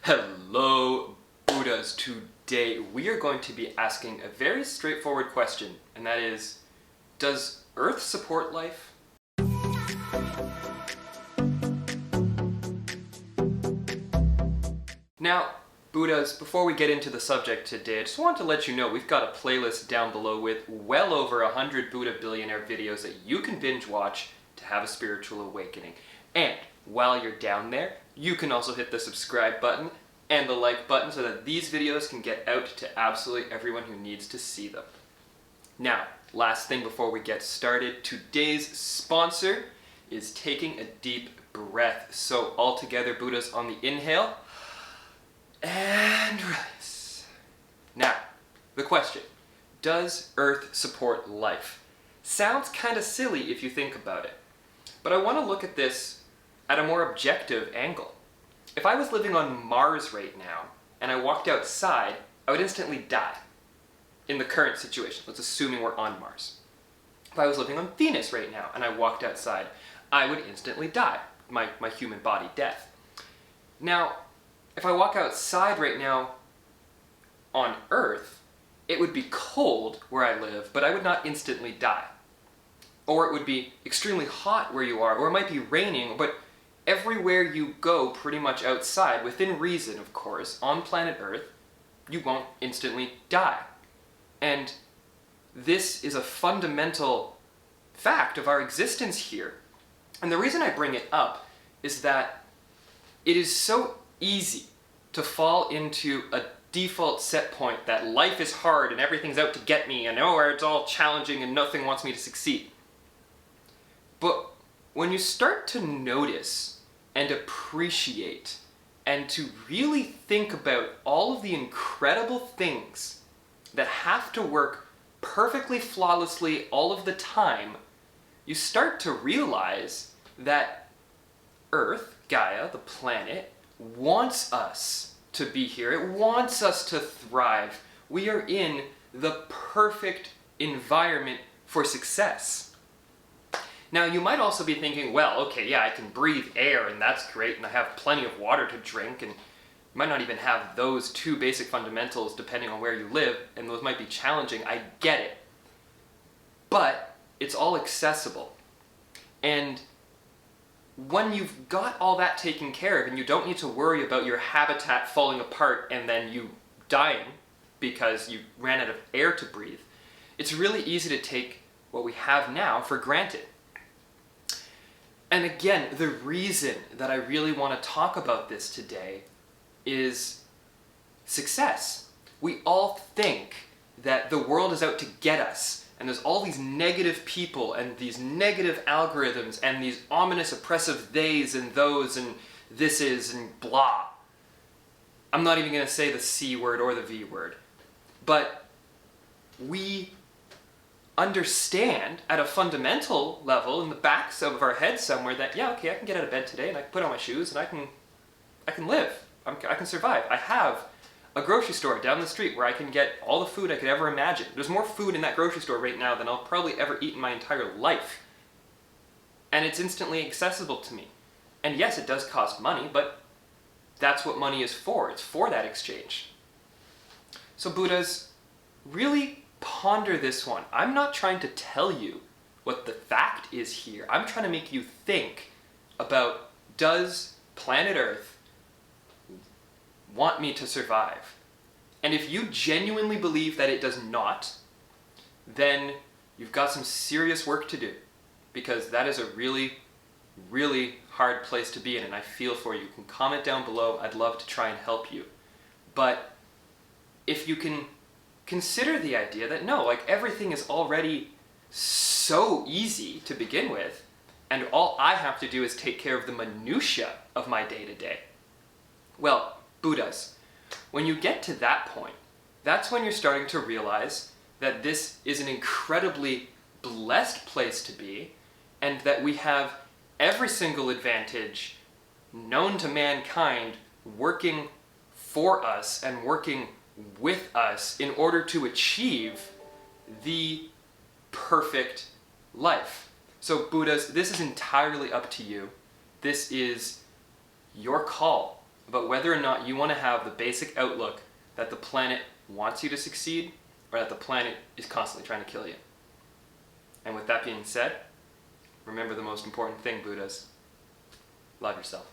Hello, Buddhas. Today we are going to be asking a very straightforward question, and that is, does Earth support life? Now, Buddhas, before we get into the subject today, I just want to let you know we've got a playlist down below with well over 100 Buddha Billionaire videos that you can binge watch to have a spiritual awakening. And while you're down there, you can also hit the subscribe button and the like button so that these videos can get out to absolutely everyone who needs to see them. Now, last thing before we get started, today's sponsor is taking a deep breath. So all together, Buddhas, on the inhale and release. Now, the question, does Earth support life? Sounds kind of silly if you think about it, but I want to look at this at a more objective angle. If I was living on Mars right now and I walked outside, I would instantly die. In the current situation, let's assuming we're on Mars. If I was living on Venus right now and I walked outside, I would instantly die, my human body death. Now, if I walk outside right now on Earth, it would be cold where I live, but I would not instantly die. Or it would be extremely hot where you are, or it might be raining, but everywhere you go pretty much outside, within reason of course, on planet Earth, you won't instantly die. And this is a fundamental fact of our existence here. And the reason I bring it up is that it is so easy to fall into a default set point that life is hard and everything's out to get me and it's all challenging and nothing wants me to succeed. But when you start to notice and appreciate and to really think about all of the incredible things that have to work perfectly flawlessly all of the time, you start to realize that Earth, Gaia, the planet, wants us to be here. It wants us to thrive. We are in the perfect environment for success. Now, you might also be thinking, well, okay, yeah, I can breathe air and that's great, and I have plenty of water to drink, and you might not even have those two basic fundamentals depending on where you live, and those might be challenging. I get it. But it's all accessible. And when you've got all that taken care of and you don't need to worry about your habitat falling apart and then you dying because you ran out of air to breathe, it's really easy to take what we have now for granted. And again, the reason that I really want to talk about this today is success. We all think that the world is out to get us, and there's all these negative people and these negative algorithms and these ominous oppressive theys and those and this is and blah. I'm not even going to say the C word or the V word, but we understand at a fundamental level in the backs of our heads somewhere that, yeah, okay, I can get out of bed today and I can put on my shoes and I can live. I can survive. I have a grocery store down the street where I can get all the food I could ever imagine. There's more food in that grocery store right now than I'll probably ever eat in my entire life. And it's instantly accessible to me. And yes, it does cost money, but that's what money is for. It's for that exchange. So Buddhas, really ponder this one. I'm not trying to tell you what the fact is here. I'm trying to make you think about, does planet Earth want me to survive? And if you genuinely believe that it does not, then you've got some serious work to do, because that is a really, really hard place to be in, and I feel for you. You can comment down below. I'd love to try and help you. But if you can consider the idea that no, like everything is already so easy to begin with, and all I have to do is take care of the minutia of my day-to-day. Well, Buddhas, when you get to that point, that's when you're starting to realize that this is an incredibly blessed place to be, and that we have every single advantage known to mankind working for us and working with us in order to achieve the perfect life. So Buddhas, this is entirely up to you. This is your call. about whether or not you want to have the basic outlook that the planet wants you to succeed or that the planet is constantly trying to kill you. And with that being said, remember the most important thing, Buddhas. Love yourself.